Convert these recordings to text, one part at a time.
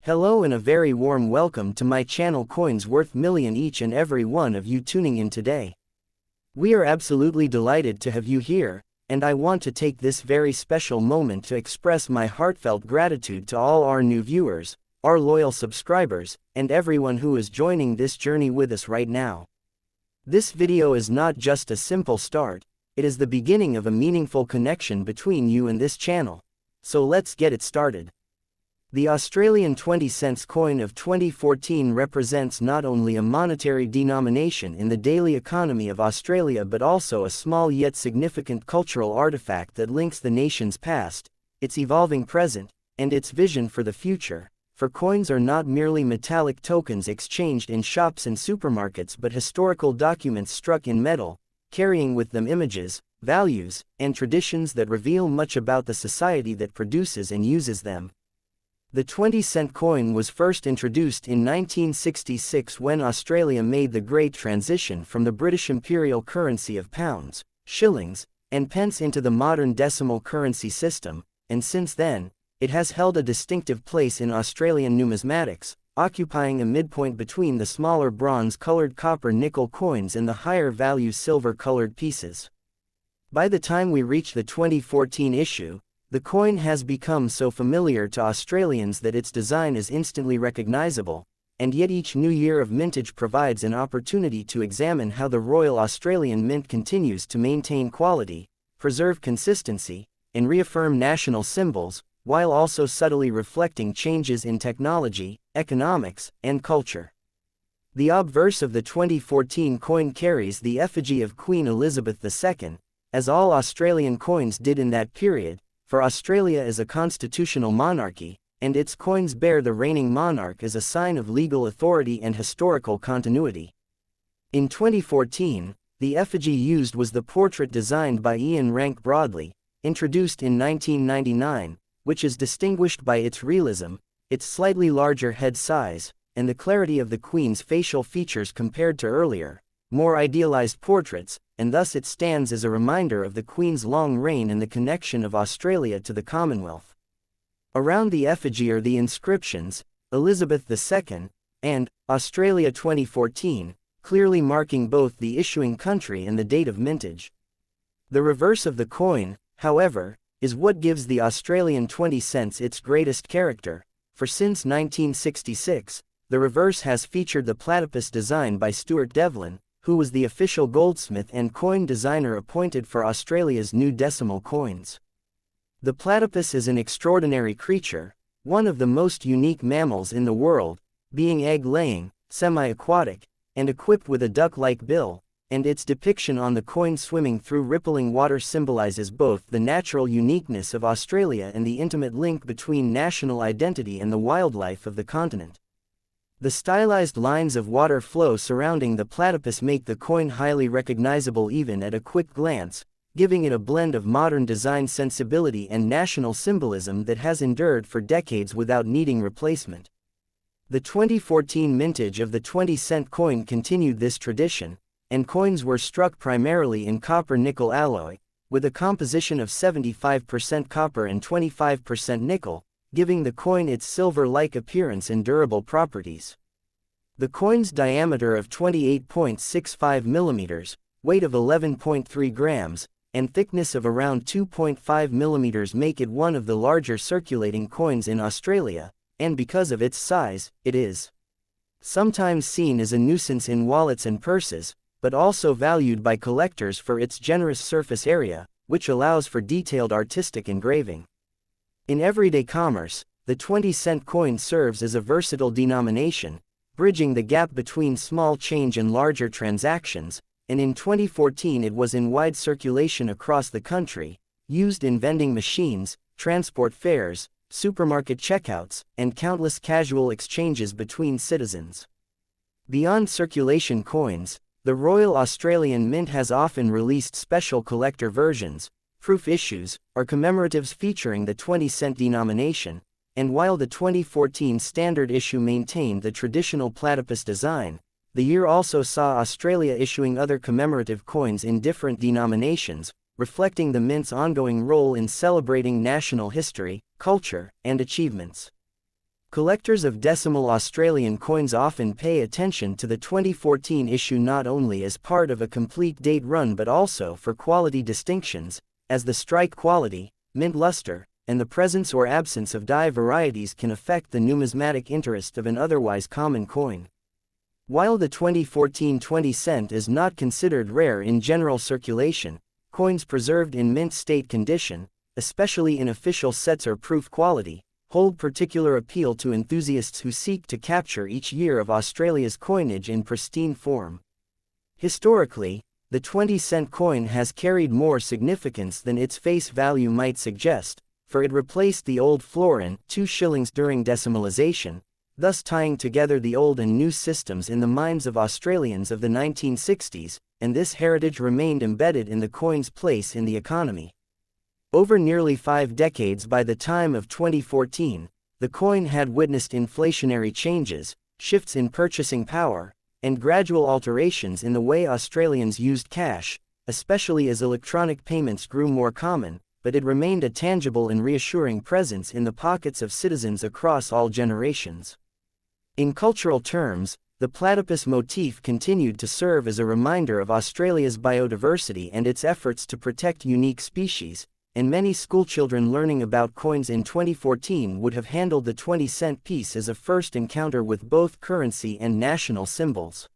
Hello and a very warm welcome to my channel Coins Worth Million each and every one of you tuning in today. We are absolutely delighted to have you here, and I want to take this very special moment to express my heartfelt gratitude to all our new viewers, our loyal subscribers, and everyone who is joining this journey with us right now. This video is not just a simple start, it is the beginning of a meaningful connection between you and this channel. So let's get it started. The Australian 20 cents coin of 2014 represents not only a monetary denomination in the daily economy of Australia but also a small yet significant cultural artifact that links the nation's past, its evolving present, and its vision for the future. For coins are not merely metallic tokens exchanged in shops and supermarkets but historical documents struck in metal, carrying with them images, values, and traditions that reveal much about the society that produces and uses them. The 20-cent coin was first introduced in 1966 when Australia made the great transition from the British imperial currency of pounds, shillings, and pence into the modern decimal currency system, and since then, it has held a distinctive place in Australian numismatics, occupying a midpoint between the smaller bronze-colored copper-nickel coins and the higher-value silver-colored pieces. By the time we reach the 2014 issue, the coin has become so familiar to Australians that its design is instantly recognizable, and yet each new year of mintage provides an opportunity to examine how the Royal Australian Mint continues to maintain quality, preserve consistency, and reaffirm national symbols, while also subtly reflecting changes in technology, economics, and culture. The obverse of the 2014 coin carries the effigy of Queen Elizabeth II, as all Australian coins did in that period, for Australia is a constitutional monarchy, and its coins bear the reigning monarch as a sign of legal authority and historical continuity. In 2014, the effigy used was the portrait designed by Ian Rank-Broadley, introduced in 1999, which is distinguished by its realism, its slightly larger head size, and the clarity of the Queen's facial features compared to earlier, more idealized portraits, and thus it stands as a reminder of the Queen's long reign and the connection of Australia to the Commonwealth. Around the effigy are the inscriptions, Elizabeth II, and Australia 2014, clearly marking both the issuing country and the date of mintage. The reverse of the coin, however, is what gives the Australian 20 cents its greatest character, for since 1966, the reverse has featured the Platypus design by Stuart Devlin, who was the official goldsmith and coin designer appointed for Australia's new decimal coins. The platypus is an extraordinary creature, one of the most unique mammals in the world, being egg-laying, semi-aquatic, and equipped with a duck-like bill, and its depiction on the coin swimming through rippling water symbolizes both the natural uniqueness of Australia and the intimate link between national identity and the wildlife of the continent. The stylized lines of water flow surrounding the platypus make the coin highly recognizable even at a quick glance, giving it a blend of modern design sensibility and national symbolism that has endured for decades without needing replacement. The 2014 mintage of the 20-cent coin continued this tradition, and coins were struck primarily in copper-nickel alloy, with a composition of 75% copper and 25% nickel, giving the coin its silver-like appearance and durable properties. The coin's diameter of 28.65 mm, weight of 11.3 grams, and thickness of around 2.5 mm make it one of the larger circulating coins in Australia, and because of its size, it is sometimes seen as a nuisance in wallets and purses, but also valued by collectors for its generous surface area, which allows for detailed artistic engraving. In everyday commerce, the 20-cent coin serves as a versatile denomination, bridging the gap between small change and larger transactions, and in 2014 it was in wide circulation across the country, used in vending machines, transport fares, supermarket checkouts, and countless casual exchanges between citizens. Beyond circulation coins, the Royal Australian Mint has often released special collector versions, proof issues, or commemoratives featuring the 20-cent denomination, and while the 2014 standard issue maintained the traditional platypus design, the year also saw Australia issuing other commemorative coins in different denominations, reflecting the Mint's ongoing role in celebrating national history, culture, and achievements. Collectors of decimal Australian coins often pay attention to the 2014 issue not only as part of a complete date run but also for quality distinctions, as the strike quality, mint luster, and the presence or absence of die varieties can affect the numismatic interest of an otherwise common coin. While the 2014 20-cent is not considered rare in general circulation, coins preserved in mint state condition, especially in official sets or proof quality, hold particular appeal to enthusiasts who seek to capture each year of Australia's coinage in pristine form. Historically, the 20-cent coin has carried more significance than its face value might suggest, for it replaced the old florin, 2 shillings, during decimalisation, thus tying together the old and new systems in the minds of Australians of the 1960s, and this heritage remained embedded in the coin's place in the economy. Over nearly 5 decades by the time of 2014, the coin had witnessed inflationary changes, shifts in purchasing power, and gradual alterations in the way Australians used cash, especially as electronic payments grew more common, but it remained a tangible and reassuring presence in the pockets of citizens across all generations. In cultural terms, the platypus motif continued to serve as a reminder of Australia's biodiversity and its efforts to protect unique species, and many schoolchildren learning about coins in 2014 would have handled the 20-cent piece as a first encounter with both currency and national symbols.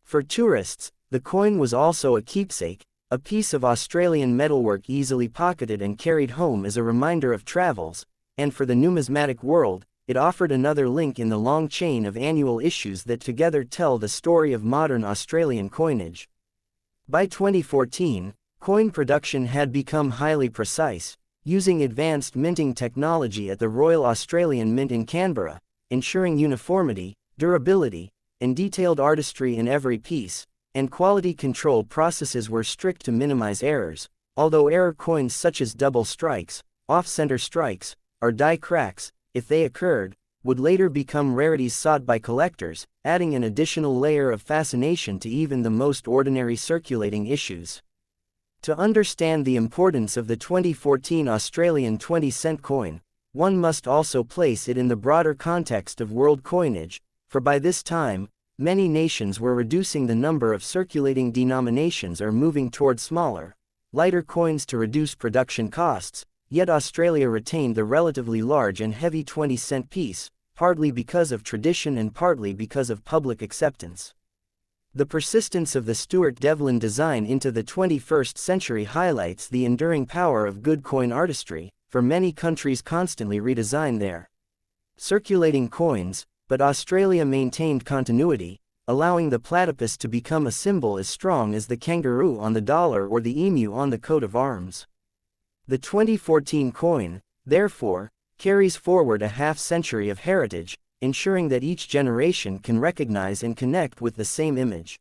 For tourists, the coin was also a keepsake, a piece of Australian metalwork easily pocketed and carried home as a reminder of travels, and for the numismatic world, it offered another link in the long chain of annual issues that together tell the story of modern Australian coinage. By 2014, coin production had become highly precise, using advanced minting technology at the Royal Australian Mint in Canberra, ensuring uniformity, durability, and detailed artistry in every piece, and quality control processes were strict to minimize errors, although error coins such as double strikes, off-center strikes, or die cracks, if they occurred, would later become rarities sought by collectors, adding an additional layer of fascination to even the most ordinary circulating issues. To understand the importance of the 2014 Australian 20-cent coin, one must also place it in the broader context of world coinage, for by this time, many nations were reducing the number of circulating denominations or moving toward smaller, lighter coins to reduce production costs, yet Australia retained the relatively large and heavy 20-cent piece, partly because of tradition and partly because of public acceptance. The persistence of the Stuart Devlin design into the 21st century highlights the enduring power of good coin artistry, for many countries constantly redesign their circulating coins, but Australia maintained continuity, allowing the platypus to become a symbol as strong as the kangaroo on the dollar or the emu on the coat of arms. The 2014 coin, therefore, carries forward a half-century of heritage, ensuring that each generation can recognize and connect with the same image.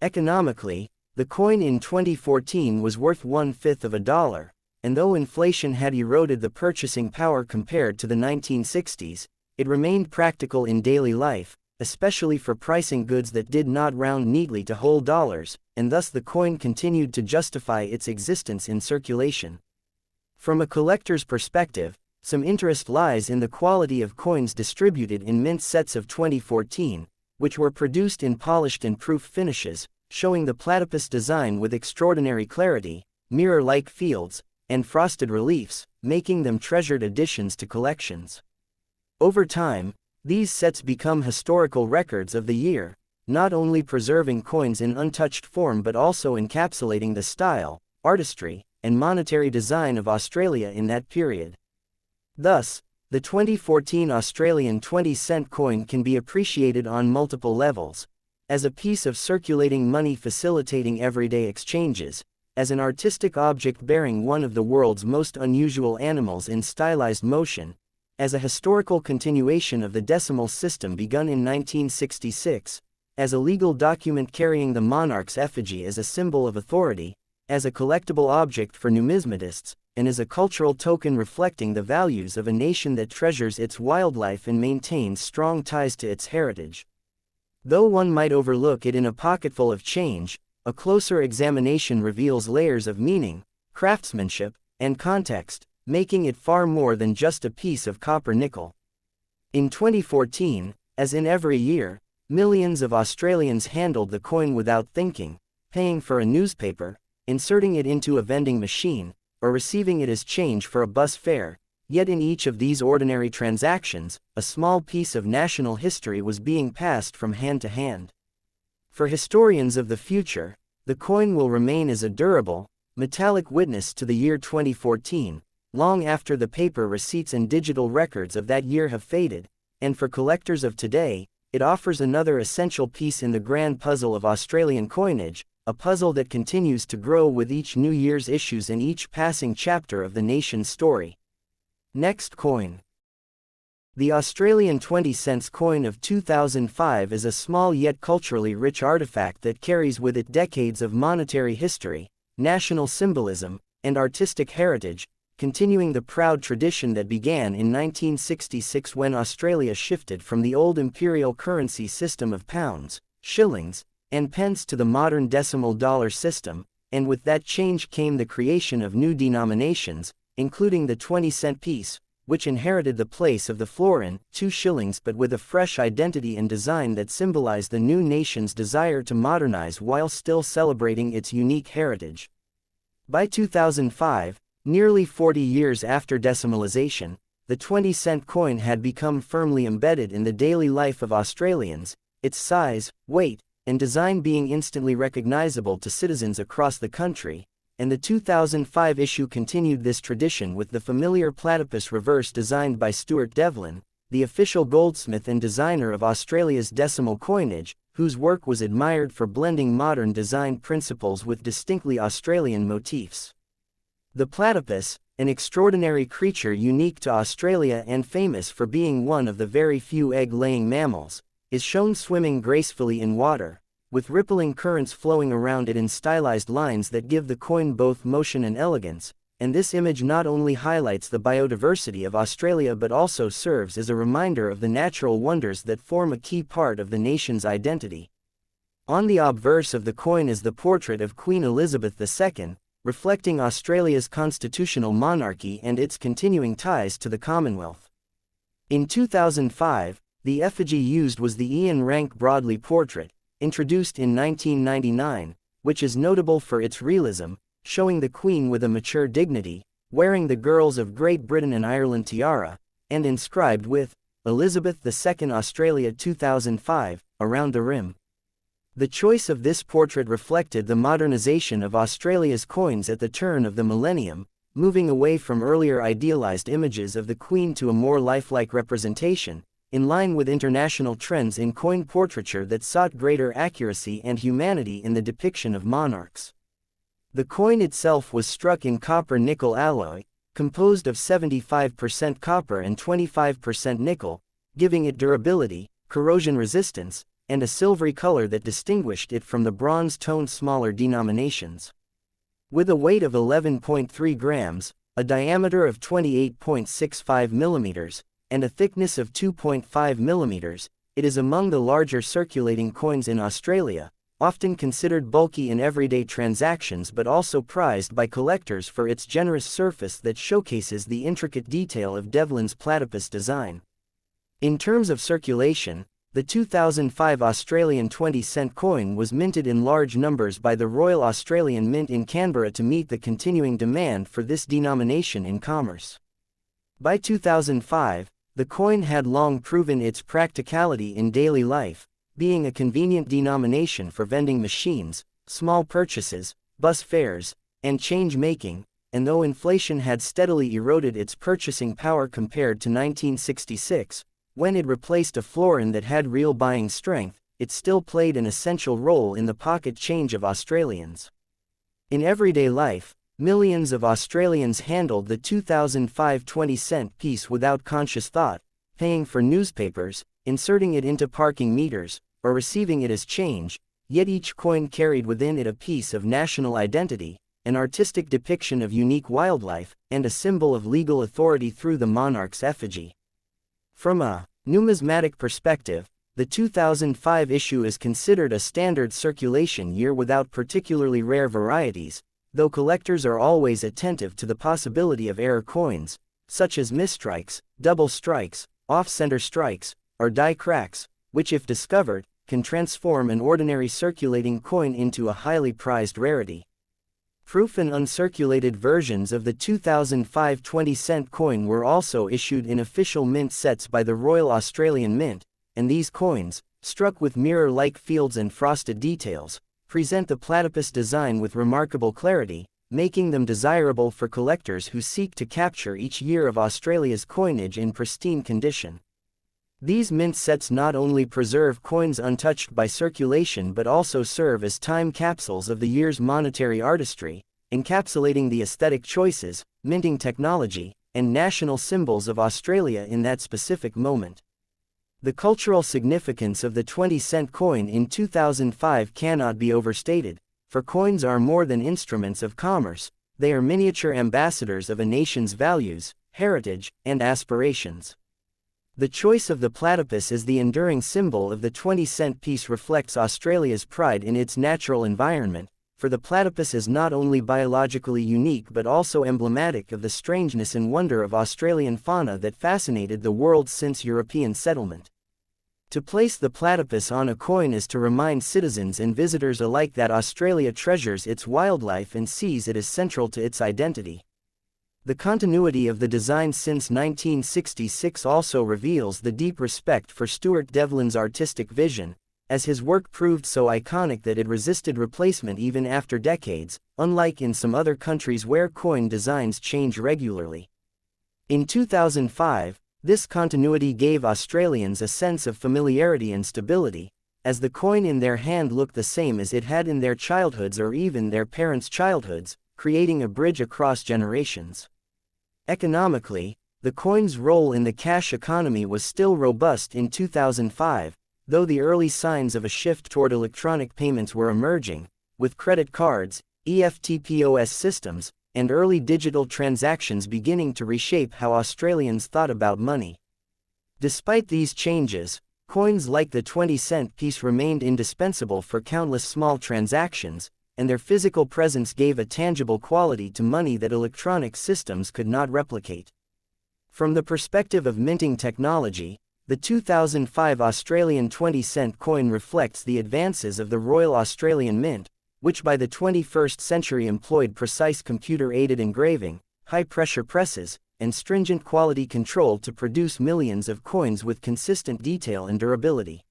Economically, the coin in 2014 was worth 1/5 of a dollar, and though inflation had eroded the purchasing power compared to the 1960s, it remained practical in daily life, especially for pricing goods that did not round neatly to whole dollars, and thus the coin continued to justify its existence in circulation. From a collector's perspective, some interest lies in the quality of coins distributed in mint sets of 2014, which were produced in polished and proof finishes, showing the platypus design with extraordinary clarity, mirror-like fields, and frosted reliefs, making them treasured additions to collections. Over time, these sets become historical records of the year, not only preserving coins in untouched form but also encapsulating the style, artistry, and monetary design of Australia in that period. Thus, the 2014 Australian 20-cent coin can be appreciated on multiple levels: as a piece of circulating money facilitating everyday exchanges, as an artistic object bearing one of the world's most unusual animals in stylized motion, as a historical continuation of the decimal system begun in 1966, as a legal document carrying the monarch's effigy as a symbol of authority, as a collectible object for numismatists, and as a cultural token reflecting the values of a nation that treasures its wildlife and maintains strong ties to its heritage. Though one might overlook it in a pocketful of change, a closer examination reveals layers of meaning, craftsmanship, and context, making it far more than just a piece of copper nickel. In 2014, as in every year, millions of Australians handled the coin without thinking, paying for a newspaper, inserting it into a vending machine, or receiving it as change for a bus fare. Yet in each of these ordinary transactions, a small piece of national history was being passed from hand to hand. For historians of the future, the coin will remain as a durable, metallic witness to the year 2014, long after the paper receipts and digital records of that year have faded, and for collectors of today, it offers another essential piece in the grand puzzle of Australian coinage, a puzzle that continues to grow with each new year's issues and each passing chapter of the nation's story. Next coin. The Australian 20-cent coin of 2005 is a small yet culturally rich artifact that carries with it decades of monetary history, national symbolism, and artistic heritage, continuing the proud tradition that began in 1966 when Australia shifted from the old imperial currency system of pounds, shillings, and pence to the modern decimal dollar system, and with that change came the creation of new denominations, including the 20-cent piece, which inherited the place of the florin, 2 shillings, but with a fresh identity and design that symbolized the new nation's desire to modernize while still celebrating its unique heritage. By 2005, nearly 40 years after decimalisation, the 20-cent coin had become firmly embedded in the daily life of Australians, its size, weight, and design being instantly recognizable to citizens across the country, and the 2005 issue continued this tradition with the familiar Platypus reverse designed by Stuart Devlin, the official goldsmith and designer of Australia's decimal coinage, whose work was admired for blending modern design principles with distinctly Australian motifs. The platypus, an extraordinary creature unique to Australia and famous for being one of the very few egg-laying mammals, is shown swimming gracefully in water, with rippling currents flowing around it in stylized lines that give the coin both motion and elegance, and this image not only highlights the biodiversity of Australia but also serves as a reminder of the natural wonders that form a key part of the nation's identity. On the obverse of the coin is the portrait of Queen Elizabeth II, reflecting Australia's constitutional monarchy and its continuing ties to the Commonwealth. In 2005, the effigy used was the Ian Rank-Broadley portrait, introduced in 1999, which is notable for its realism, showing the Queen with a mature dignity, wearing the Girls of Great Britain and Ireland tiara, and inscribed with, Elizabeth II Australia 2005, around the rim. The choice of this portrait reflected the modernization of Australia's coins at the turn of the millennium, moving away from earlier idealized images of the Queen to a more lifelike representation, in line with international trends in coin portraiture that sought greater accuracy and humanity in the depiction of monarchs. The coin itself was struck in copper-nickel alloy, composed of 75% copper and 25% nickel, giving it durability, corrosion resistance, and a silvery color that distinguished it from the bronze-toned smaller denominations. With a weight of 11.3 grams, a diameter of 28.65 millimeters, and a thickness of 2.5 millimeters, it is among the larger circulating coins in Australia, often considered bulky in everyday transactions but also prized by collectors for its generous surface that showcases the intricate detail of Devlin's platypus design. In terms of circulation, the 2005 Australian 20-cent coin was minted in large numbers by the Royal Australian Mint in Canberra to meet the continuing demand for this denomination in commerce. By 2005, the coin had long proven its practicality in daily life, being a convenient denomination for vending machines, small purchases, bus fares, and change-making, and though inflation had steadily eroded its purchasing power compared to 1966, when it replaced a florin that had real buying strength, it still played an essential role in the pocket change of Australians. In everyday life, millions of Australians handled the 2005 20-cent piece without conscious thought, paying for newspapers, inserting it into parking meters, or receiving it as change, yet each coin carried within it a piece of national identity, an artistic depiction of unique wildlife, and a symbol of legal authority through the monarch's effigy. From a numismatic perspective, the 2005 issue is considered a standard circulation year without particularly rare varieties, though collectors are always attentive to the possibility of error coins, such as misstrikes, double strikes, off-center strikes, or die cracks, which if discovered, can transform an ordinary circulating coin into a highly prized rarity. Proof and uncirculated versions of the 2005 20-cent coin were also issued in official mint sets by the Royal Australian Mint, and these coins, struck with mirror-like fields and frosted details, present the platypus design with remarkable clarity, making them desirable for collectors who seek to capture each year of Australia's coinage in pristine condition. These mint sets not only preserve coins untouched by circulation but also serve as time capsules of the year's monetary artistry, encapsulating the aesthetic choices, minting technology, and national symbols of Australia in that specific moment. The cultural significance of the 20-cent coin in 2005 cannot be overstated, for coins are more than instruments of commerce, they are miniature ambassadors of a nation's values, heritage, and aspirations. The choice of the platypus as the enduring symbol of the 20-cent piece reflects Australia's pride in its natural environment, for the platypus is not only biologically unique but also emblematic of the strangeness and wonder of Australian fauna that fascinated the world since European settlement. To place the platypus on a coin is to remind citizens and visitors alike that Australia treasures its wildlife and sees it as central to its identity. The continuity of the design since 1966 also reveals the deep respect for Stuart Devlin's artistic vision, as his work proved so iconic that it resisted replacement even after decades, unlike in some other countries where coin designs change regularly. In 2005, this continuity gave Australians a sense of familiarity and stability, as the coin in their hand looked the same as it had in their childhoods or even their parents' childhoods, creating a bridge across generations. Economically, the coin's role in the cash economy was still robust in 2005, though the early signs of a shift toward electronic payments were emerging, with credit cards, EFT POS systems, and early digital transactions beginning to reshape how Australians thought about money. Despite these changes, coins like the 20-cent piece remained indispensable for countless small transactions, and their physical presence gave a tangible quality to money that electronic systems could not replicate. From the perspective of minting technology, the 2005 Australian 20-cent coin reflects the advances of the Royal Australian Mint, which by the 21st century employed precise computer-aided engraving, high-pressure presses, and stringent quality control to produce millions of coins with consistent detail and durability.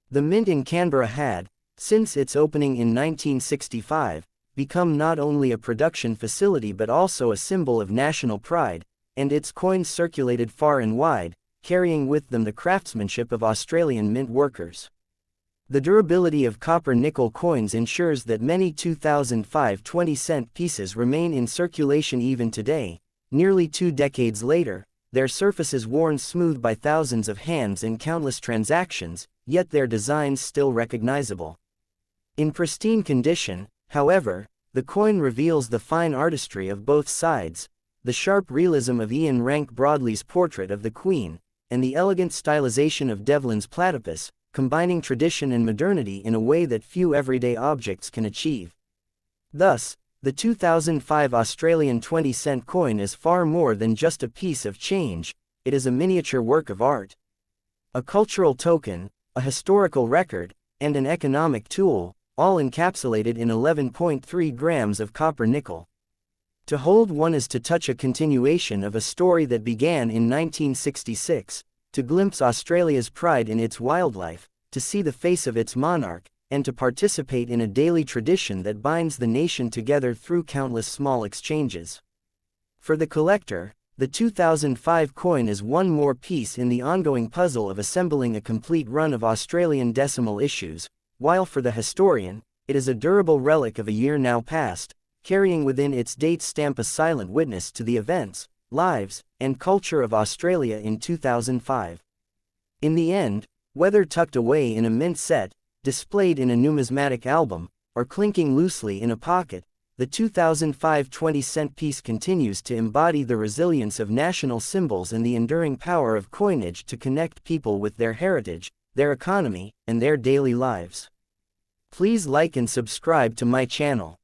The Mint in Canberra had, since its opening in 1965, become not only a production facility but also a symbol of national pride, and its coins circulated far and wide, carrying with them the craftsmanship of Australian mint workers. The durability of copper-nickel coins ensures that many 2005 20-cent pieces remain in circulation even today, nearly 2 decades later, their surfaces worn smooth by thousands of hands and countless transactions, yet their designs still recognizable. In pristine condition, however, the coin reveals the fine artistry of both sides, the sharp realism of Ian Rank-Broadley's portrait of the Queen, and the elegant stylization of Devlin's platypus, combining tradition and modernity in a way that few everyday objects can achieve. Thus, the 2005 Australian 20-cent coin is far more than just a piece of change, it is a miniature work of art. A cultural token, a historical record, and an economic tool, all encapsulated in 11.3 grams of copper-nickel. To hold one is to touch a continuation of a story that began in 1966, to glimpse Australia's pride in its wildlife, to see the face of its monarch, and to participate in a daily tradition that binds the nation together through countless small exchanges. For the collector, the 2005 coin is one more piece in the ongoing puzzle of assembling a complete run of Australian decimal issues, while for the historian, it is a durable relic of a year now past, carrying within its date stamp a silent witness to the events, lives, and culture of Australia in 2005. In the end, whether tucked away in a mint set, displayed in a numismatic album, or clinking loosely in a pocket, the 2005 20-cent piece continues to embody the resilience of national symbols and the enduring power of coinage to connect people with their heritage, their economy, and their daily lives. Please like and subscribe to my channel.